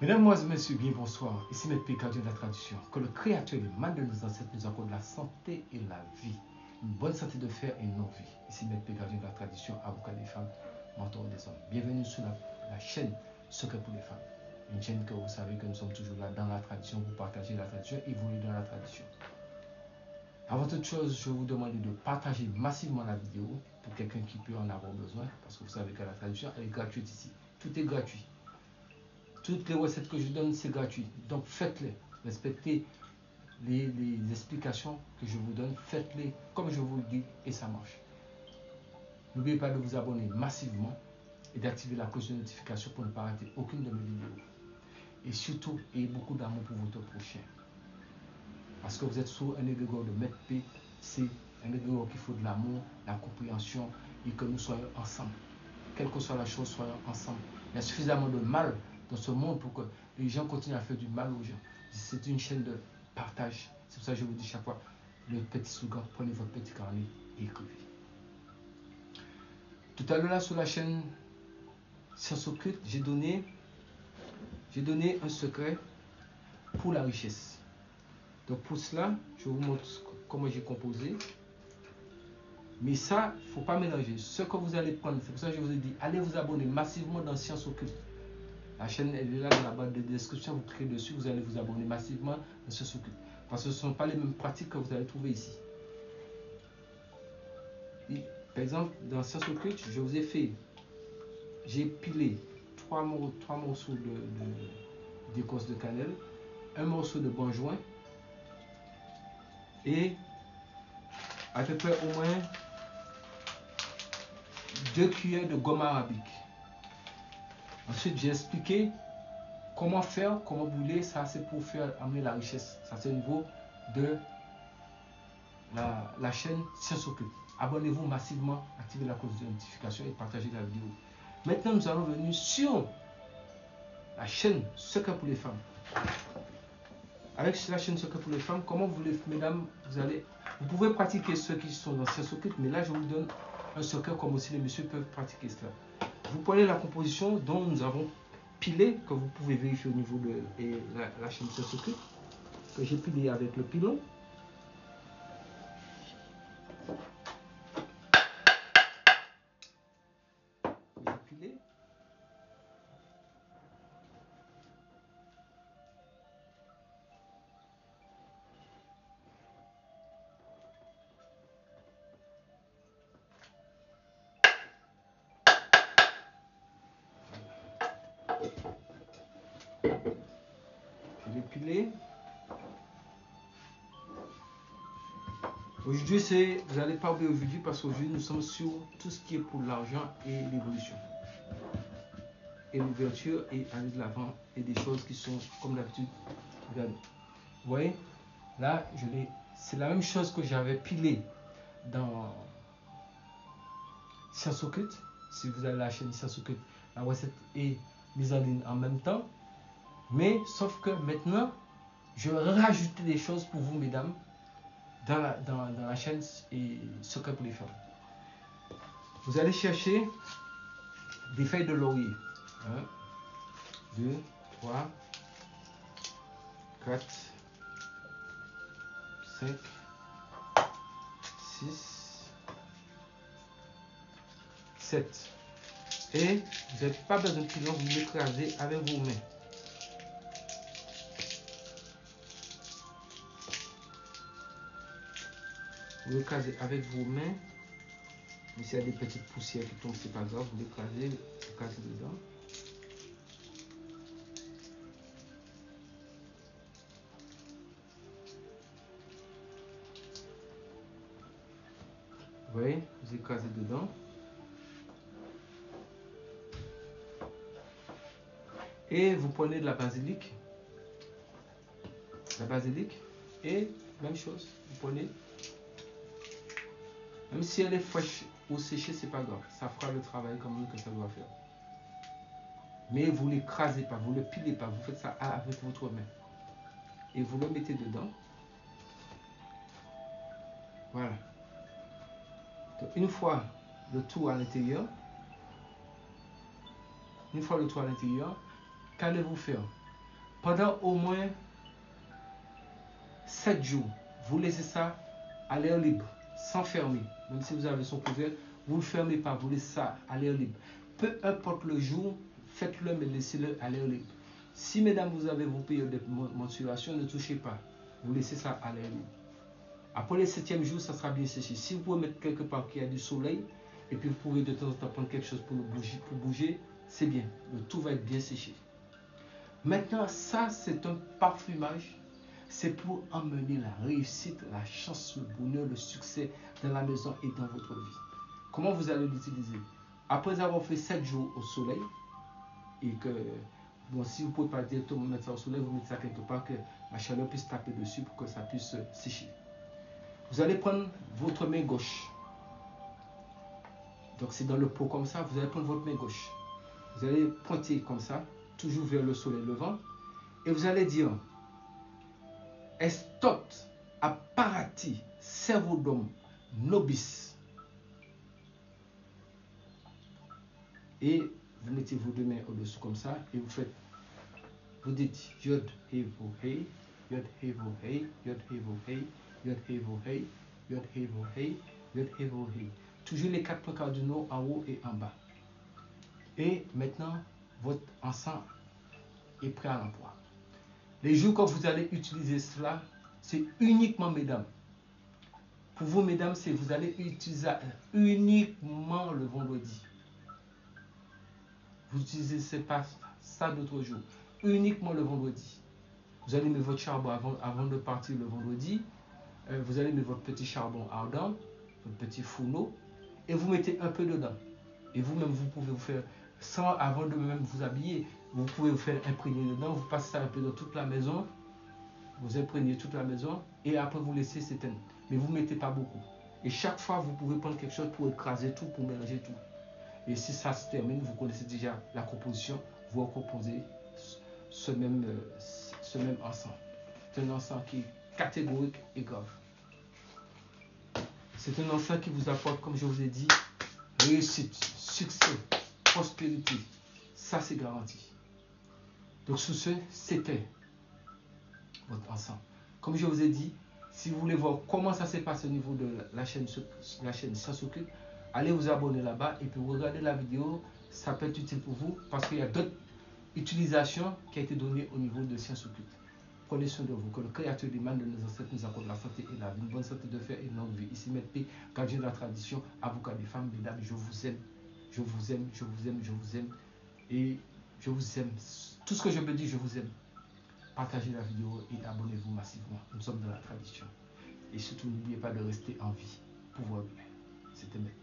Mesdames, messieurs, bien bonsoir. Ici Maître P. Gardien de la tradition. Que le Créateur et le mal de nos ancêtres nous accorde la santé et la vie. Une bonne santé de fer et non-vie. Ici Maître P. Gardien de la tradition, avocat des femmes, mentor des hommes. Bienvenue sur la chaîne Secret pour les femmes. Une chaîne que vous savez que nous sommes toujours là dans la tradition pour partager la tradition, évoluer dans la tradition. Avant toute chose, je vous demande de partager massivement la vidéo pour quelqu'un qui peut en avoir besoin. Parce que vous savez que la tradition elle est gratuite ici. Tout est gratuit. Toutes les recettes que je donne, c'est gratuit. Donc faites-les. Respectez les explications que je vous donne. Faites-les comme je vous le dis et ça marche. N'oubliez pas de vous abonner massivement et d'activer la cloche de notification pour ne pas rater aucune de mes vidéos. Et surtout, ayez beaucoup d'amour pour votre prochain. Parce que vous êtes sous un égrégore de Maître P. C'est un égrégore qu'il faut de l'amour, la compréhension et que nous soyons ensemble. Quelle que soit la chose, soyons ensemble. Il y a suffisamment de mal dans ce monde pour que les gens continuent à faire du mal aux gens. C'est une chaîne de partage. C'est pour ça que je vous dis chaque fois, le petit slogan, prenez votre petit carnet et écrivez. Tout à l'heure là sur la chaîne Science Occulte, j'ai donné un secret pour la richesse. Donc pour cela, je vous montre comment j'ai composé. Mais ça, il ne faut pas mélanger. Ce que vous allez prendre, c'est pour ça que je vous ai dit, allez vous abonner massivement dans Science Occulte. La chaîne elle est là dans la barre de description, vous cliquez dessus, vous allez vous abonner massivement dans Science Occulte. Parce que ce ne sont pas les mêmes pratiques que vous allez trouver ici. Et, par exemple, dans Science Occulte, je vous ai fait, j'ai pilé trois morceaux d'écorce de cannelle, un morceau de benjoin et à peu près au moins 2 cuillères de gomme arabique. Ensuite, j'ai expliqué comment faire, comment brûler. Ça, c'est pour faire amener la richesse. Ça, c'est au niveau de la chaîne Science Occulte. Abonnez-vous massivement, activez la cloche de notification et partagez la vidéo. Maintenant, nous allons venir sur la chaîne Secret pour les femmes. Avec la chaîne Secret pour les femmes, comment vous voulez, mesdames, vous pouvez pratiquer ceux qui sont dans Science Occulte, mais là, je vous donne un secret comme aussi les messieurs peuvent pratiquer cela. Vous prenez la composition dont nous avons pilé, que vous pouvez vérifier au niveau de la chaîne Science Occulte, que j'ai pilé avec le pilon. J'ai pilé. Je l'ai pilé. Aujourd'hui, vous n'allez pas oublier aujourd'hui parce qu'aujourd'hui nous sommes sur tout ce qui est pour l'argent et l'évolution. Et l'ouverture et aller de l'avant et des choses qui sont comme d'habitude. Regardez. Vous voyez, là, c'est la même chose que j'avais pilé dans Science Occulte. Si vous allez à la chaîne Science Occulte, la recette est mise en ligne en même temps. Mais sauf que maintenant, je vais rajouter des choses pour vous, mesdames, dans la chaîne Secret pour les femmes. Vous allez chercher des feuilles de laurier. 1, 2, 3, 4, 5, 6, 7. Et vous n'avez pas besoin de pilon, vous l'écrasez avec vos mains. Vous l'écrasez avec vos mains. Mais s'il y a des petites poussières qui tombent, c'est pas grave, vous l'écrasez dedans. Vous voyez, vous écrasez dedans. Et vous prenez de la basilic. Et même chose, vous prenez. Même si elle est fraîche ou séchée, c'est pas grave. Ça fera le travail comme même que ça doit faire. Mais vous ne l'écrasez pas, vous ne le pilez pas. Vous faites ça avec votre main. Et vous le mettez dedans. Voilà. Donc, une fois le tout à l'intérieur, qu'allez-vous faire? pendant au moins 7 jours, vous laissez ça à l'air libre, sans fermer. Même si vous avez son couvert, vous ne le fermez pas, vous laissez ça à l'air libre. Peu importe le jour, faites-le, mais laissez-le à l'air libre. Si, mesdames, vous avez vos périodes de menstruation, ne touchez pas. Vous laissez ça à l'air libre. Après le 7e jour, ça sera bien séché. Si vous pouvez mettre quelque part qui a du soleil, et puis vous pouvez de temps en temps prendre quelque chose pour bouger, c'est bien. Le tout va être bien séché. Maintenant, ça, c'est un parfumage. C'est pour emmener la réussite, la chance, le bonheur, le succès dans la maison et dans votre vie. Comment vous allez l'utiliser? Après avoir fait 7 jours au soleil, et que, bon, si vous ne pouvez pas directement mettre ça au soleil, vous mettez ça quelque part que la chaleur puisse taper dessus pour que ça puisse sécher. Vous allez prendre votre main gauche. Donc c'est dans le pot comme ça, vous allez prendre votre main gauche. Vous allez pointer comme ça, toujours vers le soleil levant. Et vous allez dire, Estot apparati servodum nobis. Et vous mettez vos deux mains au-dessus comme ça et vous dites Yod Hevo Hey, Yod Hevo Hey, Yod Hevo Hey, Yod Hevo Hey, Yod Hevo Hey, Yod Hevo Hey. Toujours les 4 points cardinaux en haut et en bas. Et maintenant, votre encens est prêt à l'emploi. Les jours quand vous allez utiliser cela, c'est uniquement, mesdames. Pour vous, mesdames, c'est vous allez utiliser uniquement le vendredi. Vous n'utilisez pas ça d'autres jours. Uniquement le vendredi. Vous allez mettre votre charbon avant de partir le vendredi. Vous allez mettre votre petit charbon ardent, votre petit fourneau, et vous mettez un peu dedans. Et vous-même, vous pouvez vous faire, sans avant de même vous habiller, vous pouvez vous faire imprégner dedans. Vous passez ça un peu dans toute la maison. Vous imprégnez toute la maison et après vous laissez s'éteindre. Mais vous ne mettez pas beaucoup. Et chaque fois, vous pouvez prendre quelque chose pour écraser tout, pour mélanger tout. Et si ça se termine, vous connaissez déjà la composition, vous recomposez ce même encens. C'est un encens qui est catégorique et grave. C'est un encens qui vous apporte, comme je vous ai dit, réussite, succès, prospérité. Ça, c'est garanti. Donc, sous ce, c'était votre encens. Comme je vous ai dit, si vous voulez voir comment ça s'est passé au niveau de la chaîne Science Occulte, allez vous abonner là-bas et puis regardez la vidéo. Ça peut être utile pour vous parce qu'il y a d'autres utilisations qui ont été données au niveau de Science Occulte. Prenez soin de vous, que le Créateur des mains de nos ancêtres nous accorde la santé et la vie, une bonne santé de fer et une longue vie. Ici, Maître P, gardien de la tradition, avocat des femmes, mesdames, je vous aime, je vous aime, je vous aime, je vous aime et je vous aime. Tout ce que je peux dire, je vous aime. Partagez la vidéo et abonnez-vous massivement. Nous sommes dans la tradition. Et surtout, n'oubliez pas de rester en vie pour votre bien. C'était Maître P.